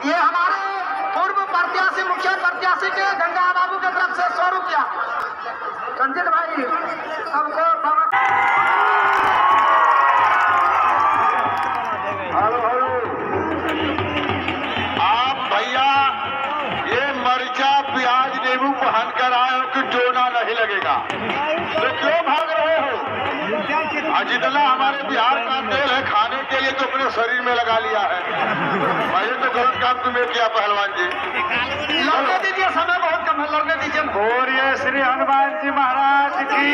ये हमारे पूर्व प्रत्याशी मुखिया प्रत्याशी के गंगा बाबू की तरफ से 100 रुपया। संजीत भाई हमको आप भैया ये मर्चा प्याज नींबू पहन कर आए हो कि जोना नहीं लगेगा, तो क्यों भाग रहे हो? जितना हमारे बिहार का तेल है खाने के लिए तो अपने शरीर में लगा लिया है। भाई तो गलत काम तुम्हें किया पहलवान जी। लड़ने दीजिए, समय बहुत कम है, लड़ने दीजिए। और ये श्री हनुमान जी महाराज की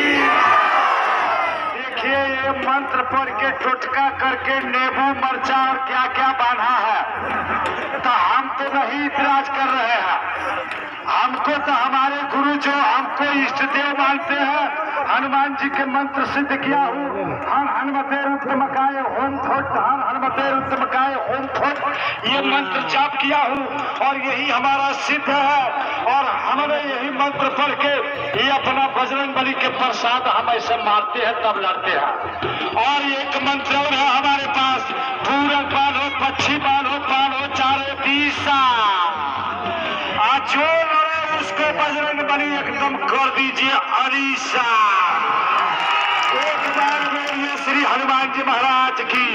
देखिए, ये मंत्र पढ़ के टोटका करके नींबू मरचा और क्या क्या बांधा है, तो हम तो नहीं इतराज कर रहे हैं। हमको तो हमारे गुरु जो हमको इष्ट देव मानते हैं, हनुमान जी के मंत्र सिद्ध किया हूँ। हम हनुमते रुद्रमकाय होम थोट, हम हनुमते रुद्रमकाय होम थोट, ये मंत्र जाप किया हूँ और यही हमारा सिद्ध है। और हमने यही मंत्र पढ़ के ये अपना बजरंग बली के प्रसाद हम ऐसे मारते हैं तब लड़ते हैं। और एक मंत्र और है हमारे पास, पूरन बांधो पक्षी बांधो बांधो चारे दिशा, जो लड़े उसको बजरंग बली एकदम कर दीजिए अलीशा। एक बार बोलिए श्री हनुमान जी महाराज की।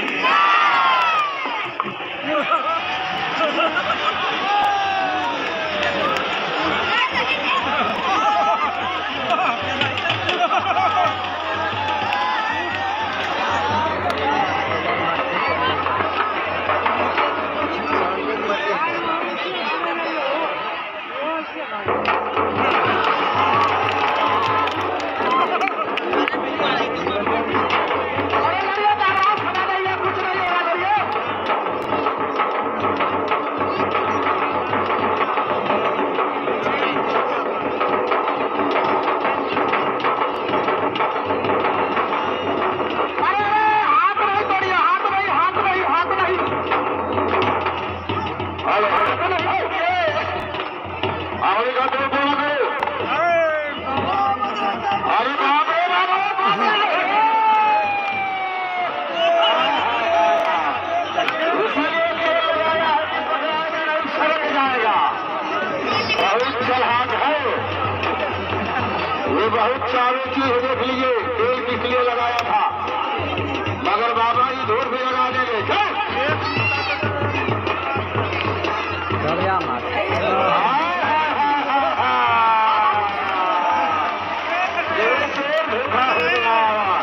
बहुत सारी चीज देख लीजिए, तेल किस लिए लगाया था, मगर बाबा जी धूल भी लगा देंगे। धोखा हो रहा है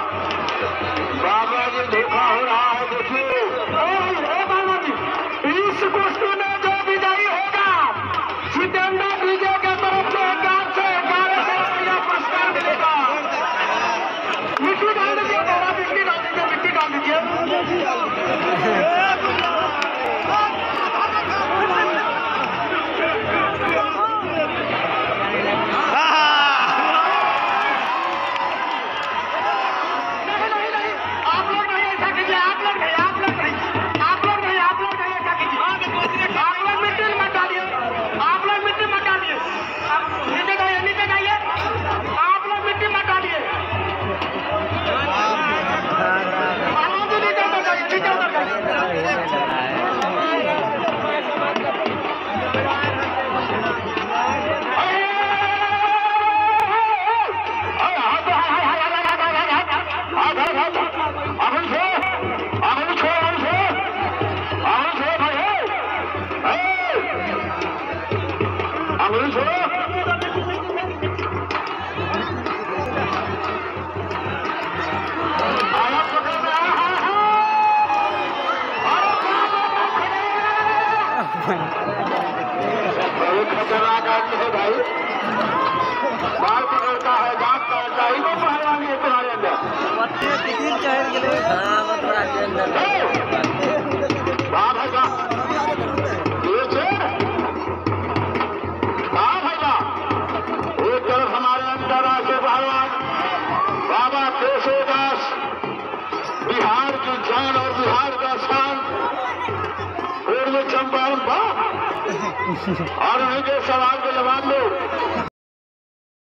बाबा जी, धोखा हो रहा है। देखिए बाबा जी, इस गोष्ठी में जो विजयी होगा जितेंद्र विजय के तरफ से 1100 रुपया पुरस्कार मिलेगा। मिट्टी डाल दीजिए, मिट्टी डाल दीजिए, मिट्टी डाल दीजिए। खतरनाक आदमी है भाई, बाल पकड़ता है, दांत काटता है, वो पहलवानी है तुम्हारे अंदर। एक तरफ हमारे अंतर्राष्ट्रीय पहलवान बाबा केशवदास, बिहार की जान और बिहार का शान, पूर्व चंपारण और उन्हीं के सवाल के जवाब दो।